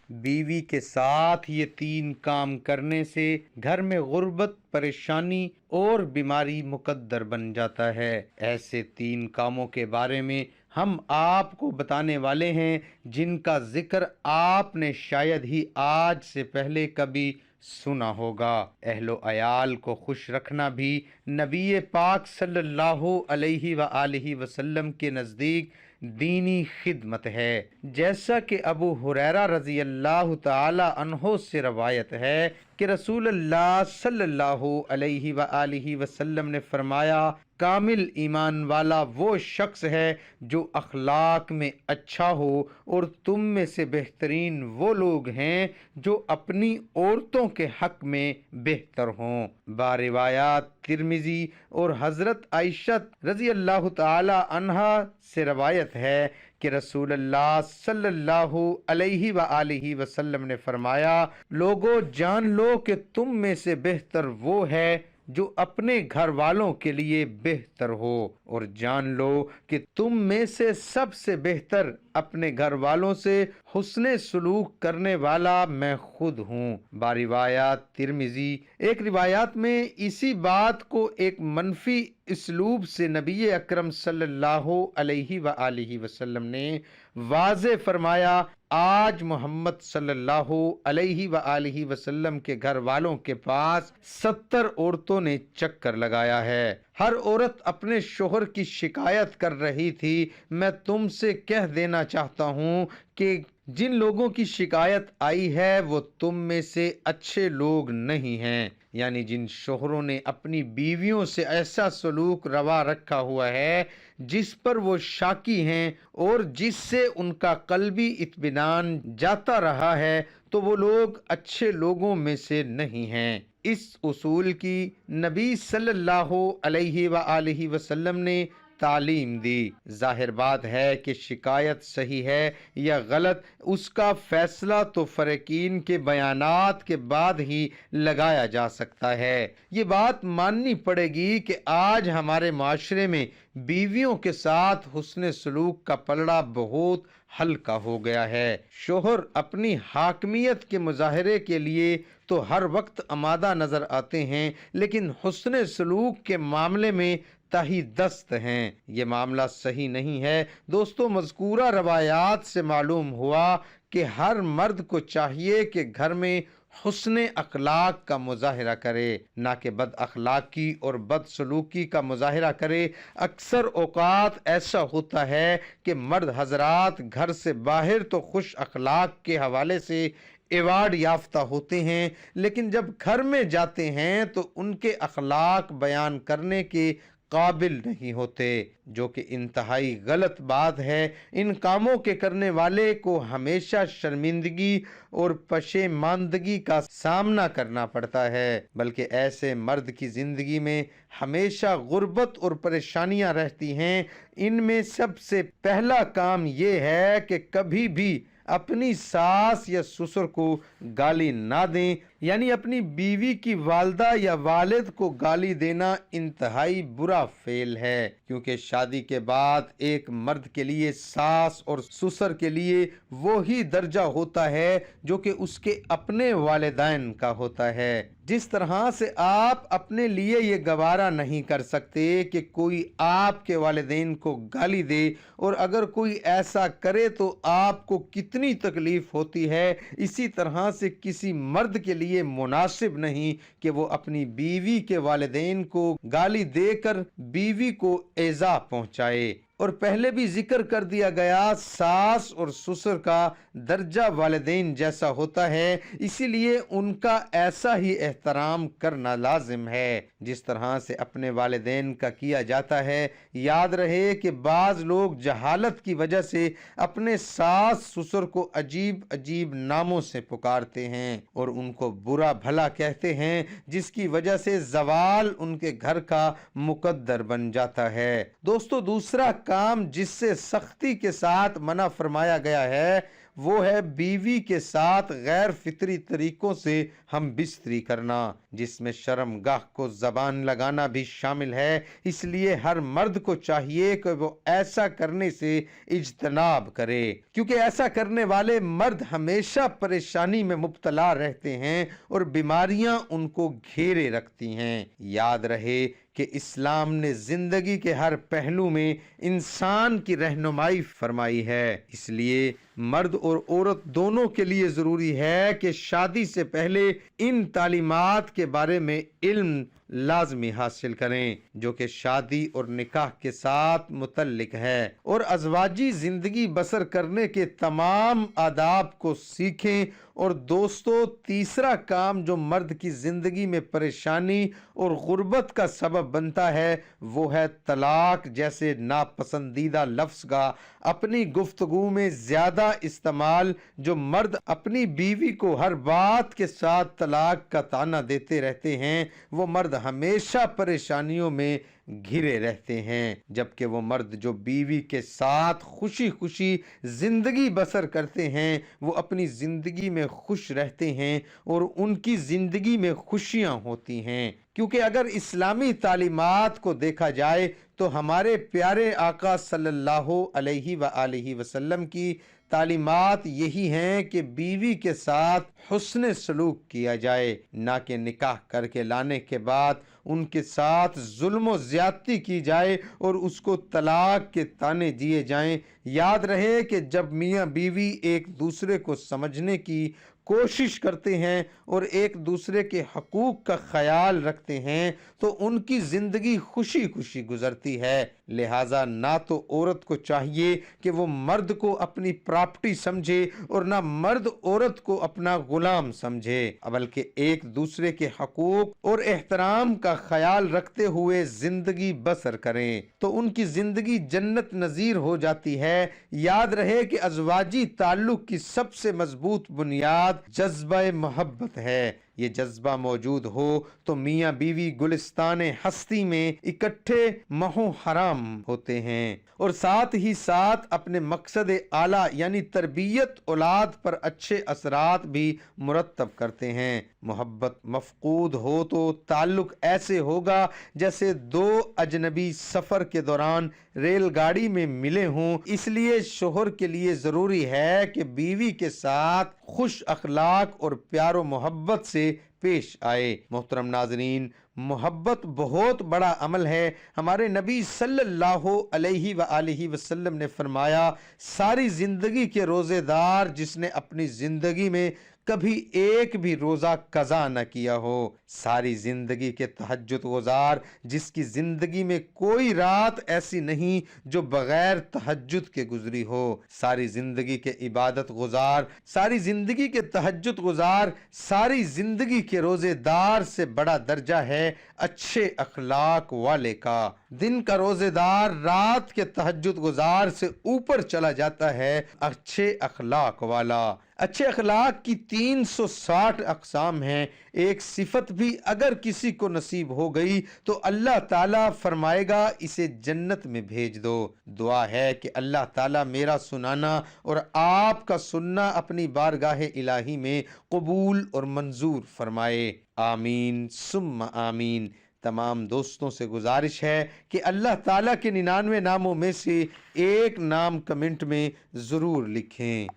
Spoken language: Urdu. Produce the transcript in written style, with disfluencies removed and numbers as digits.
بیوی کے ساتھ یہ 3 کام کرنے سے گھر میں غربت، پریشانی اور بیماری مقدر بن جاتا ہے۔ ایسے 3 کاموں کے بارے میں ہم آپ کو بتانے والے ہیں جن کا ذکر آپ نے شاید ہی آج سے پہلے کبھی سنا ہوگا۔ اہل و عیال کو خوش رکھنا بھی نبی پاک صلی اللہ علیہ وآلہ وسلم کے نزدیک دینی خدمت ہے۔ جیسا کہ ابو ہریرہ رضی اللہ تعالی عنہ سے روایت ہے کہ رسول اللہ صلی اللہ علیہ وآلہ وسلم نے فرمایا، کامل ایمان والا وہ شخص ہے جو اخلاق میں اچھا ہو، اور تم میں سے بہترین وہ لوگ ہیں جو اپنی عورتوں کے حق میں بہتر ہوں۔ باروایات ترمذی اور حضرت عائشہ رضی اللہ تعالی عنہا سے روایت ہے کہ رسول اللہ صلی اللہ علیہ وآلہ وسلم نے فرمایا، لوگوں جان لو کہ تم میں سے بہتر وہ ہے جو اپنے گھر والوں کے لیے بہتر ہو، اور جان لو کہ تم میں سے سب سے بہتر اپنے گھر والوں سے حسن سلوک کرنے والا میں خود ہوں۔ باروایات ترمذی۔ ایک روایات میں اسی بات کو ایک منفی اسلوب سے نبی اکرم صلی اللہ علیہ وآلہ وسلم نے واضح فرمایا، آج محمد صلی اللہ علیہ وآلہ وسلم کے گھر والوں کے پاس 70 عورتوں نے چکر لگایا ہے، ہر عورت اپنے شوہر کی شکایت کر رہی تھی۔ میں تم سے کہہ دینا چاہتا ہوں کہ جن لوگوں کی شکایت آئی ہے وہ تم میں سے اچھے لوگ نہیں ہیں، یعنی جن شوہروں نے اپنی بیویوں سے ایسا سلوک روا رکھا ہوا ہے جس پر وہ شاکی ہیں اور جس سے ان کا قلبی اطمینان جاتا رہا ہے، تو وہ لوگ اچھے لوگوں میں سے نہیں ہیں۔ اس اصول کی نبی صلی اللہ علیہ وآلہ وسلم نے تعلیم دی۔ ظاہر بات ہے کہ شکایت صحیح ہے یا غلط، اس کا فیصلہ تو فریقین کے بیانات کے بعد ہی لگایا جا سکتا ہے۔ یہ بات ماننی پڑے گی کہ آج ہمارے معاشرے میں بیویوں کے ساتھ حسن سلوک کا پلڑا بہت ہلکا ہو گیا ہے۔ شوہر اپنی حاکمیت کے مظاہرے کے لیے تو ہر وقت آمادہ نظر آتے ہیں، لیکن حسن سلوک کے معاملے میں تہی دست ہیں۔ یہ معاملہ صحیح نہیں ہے۔ دوستو، مذکورہ روایات سے معلوم ہوا کہ ہر مرد کو چاہیے کہ گھر میں حسن اخلاق کا مظاہرہ کرے، نہ کہ بد اخلاقی اور بد سلوکی کا مظاہرہ کرے۔ اکثر اوقات ایسا ہوتا ہے کہ مرد حضرات گھر سے باہر تو خوش اخلاق کے حوالے سے ایوارڈ یافتہ ہوتے ہیں، لیکن جب گھر میں جاتے ہیں تو ان کے اخلاق بیان کرنے کے قابل نہیں ہوتے، جو کہ انتہائی غلط بات ہے۔ ان کاموں کے کرنے والے کو ہمیشہ شرمندگی اور پشیماندگی کا سامنا کرنا پڑتا ہے، بلکہ ایسے مرد کی زندگی میں ہمیشہ غربت اور پریشانیاں رہتی ہیں۔ ان میں سب سے پہلا کام یہ ہے کہ کبھی بھی اپنی ساس یا سسر کو گالی نہ دیں، یعنی اپنی بیوی کی والدہ یا والد کو گالی دینا انتہائی برا فعل ہے، کیونکہ شادی کے بعد ایک مرد کے لیے ساس اور سسر کے لیے وہی درجہ ہوتا ہے جو کہ اس کے اپنے والدین کا ہوتا ہے۔ جس طرح سے آپ اپنے لیے یہ گوارا نہیں کر سکتے کہ کوئی آپ کے والدین کو گالی دے، اور اگر کوئی ایسا کرے تو آپ کو کتنی تکلیف ہوتی ہے، اسی طرح سے کسی مرد کے لیے مناسب نہیں کہ وہ اپنی بیوی کے والدین کو گالی دے کر بیوی کو ایذا پہنچائے۔ اور پہلے بھی ذکر کر دیا گیا، ساس اور سسر کا درجہ والدین جیسا ہوتا ہے، اسی لیے ان کا ایسا ہی احترام کرنا لازم ہے جس طرح سے اپنے والدین کا کیا جاتا ہے۔ یاد رہے کہ بعض لوگ جہالت کی وجہ سے اپنے ساس سسر کو عجیب عجیب ناموں سے پکارتے ہیں اور ان کو برا بھلا کہتے ہیں، جس کی وجہ سے زوال ان کے گھر کا مقدر بن جاتا ہے۔ دوستو، دوسرا کام جس سے سختی کے ساتھ منع فرمایا گیا ہے وہ ہے بیوی کے ساتھ غیر فطری طریقوں سے ہم بستری کرنا، جس میں شرم گاہ کو زبان لگانا بھی شامل ہے۔ اس لیے ہر مرد کو چاہیے کہ وہ ایسا کرنے سے اجتناب کرے، کیونکہ ایسا کرنے والے مرد ہمیشہ پریشانی میں مبتلا رہتے ہیں اور بیماریاں ان کو گھیرے رکھتی ہیں۔ یاد رہے کہ اسلام نے زندگی کے ہر پہلو میں انسان کی رہنمائی فرمائی ہے، اس لیے مرد اور عورت دونوں کے لیے ضروری ہے کہ شادی سے پہلے ان تعلیمات کے بارے میں علم لازمی حاصل کریں جو کہ شادی اور نکاح کے ساتھ متعلق ہے، اور ازواجی زندگی بسر کرنے کے تمام آداب کو سیکھیں۔ اور دوستو، تیسرا کام جو مرد کی زندگی میں پریشانی اور غربت کا سبب بنتا ہے وہ ہے طلاق جیسے ناپسندیدہ لفظ کا اپنی گفتگو میں زیادہ استعمال۔ جو مرد اپنی بیوی کو ہر بات کے ساتھ طلاق کا طعنہ دیتے رہتے ہیں وہ مرد ہمیشہ پریشانیوں میں گھرے رہتے ہیں، جبکہ وہ مرد جو بیوی کے ساتھ خوشی خوشی زندگی بسر کرتے ہیں وہ اپنی زندگی میں خوش رہتے ہیں اور ان کی زندگی میں خوشیاں ہوتی ہیں۔ کیونکہ اگر اسلامی تعلیمات کو دیکھا جائے تو ہمارے پیارے آقا صلی اللہ علیہ وآلہ وسلم کی تعلیمات یہی ہیں کہ بیوی کے ساتھ حسن سلوک کیا جائے، نہ کہ نکاح کر کے لانے کے بعد ان کے ساتھ ظلم و زیادتی کی جائے اور اس کو طلاق کے طعنے دیے جائیں۔ یاد رہے کہ جب میاں بیوی ایک دوسرے کو سمجھنے کی کوشش کرتے ہیں اور ایک دوسرے کے حقوق کا خیال رکھتے ہیں تو ان کی زندگی خوشی خوشی گزرتی ہے۔ لہٰذا نہ تو عورت کو چاہیے کہ وہ مرد کو اپنی پراپرٹی سمجھے اور نہ مرد عورت کو اپنا غلام سمجھے، بلکہ ایک دوسرے کے حقوق اور احترام کا خیال رکھتے ہوئے زندگی بسر کریں تو ان کی زندگی جنت نظیر ہو جاتی ہے۔ یاد رہے کہ ازواجی تعلق کی سب سے مضبوط بنیاد جذبہ محبت ہے۔ یہ جذبہ موجود ہو تو میاں بیوی گلستان ہستی میں اکٹھے مہو حرام ہوتے ہیں اور ساتھ ہی ساتھ اپنے مقصد اعلیٰ یعنی تربیت اولاد پر اچھے اثرات بھی مرتب کرتے ہیں۔ محبت مفقود ہو تو تعلق ایسے ہوگا جیسے دو اجنبی سفر کے دوران ریل گاڑی میں ملے ہوں۔ اس لیے شوہر کے لیے ضروری ہے کہ بیوی کے ساتھ خوش اخلاق اور پیار و محبت سے پیش آئے۔ محترم ناظرین، محبت بہت بڑا عمل ہے۔ ہمارے نبی صلی اللہ علیہ وآلہ وسلم نے فرمایا، ساری زندگی کے روزے دار جس نے اپنی زندگی میں کبھی ایک بھی روزہ قضا نہ کیا ہو، ساری زندگی کے تہجد گزار جس کی زندگی میں کوئی رات ایسی نہیں جو بغیر تہجد کے گزری ہو، ساری زندگی کے عبادت گزار، ساری زندگی کے تہجد گزار، ساری زندگی کے روزے دار سے بڑا درجہ ہے اچھے اخلاق والے کا۔ دن کا روزے دار رات کے تہجد گزار سے اوپر چلا جاتا ہے اچھے اخلاق والا۔ اچھے اخلاق کی 360 اقسام ہیں۔ ایک صفت بھی اگر کسی کو نصیب ہو گئی تو اللہ تعالیٰ فرمائے گا اسے جنت میں بھیج دو۔ دعا ہے کہ اللہ تعالیٰ میرا سنانا اور آپ کا سننا اپنی بارگاہ الہی میں قبول اور منظور فرمائے، آمین ثم آمین۔ تمام دوستوں سے گزارش ہے کہ اللہ تعالیٰ کے 99 ناموں میں سے ایک نام کمنٹ میں ضرور لکھیں۔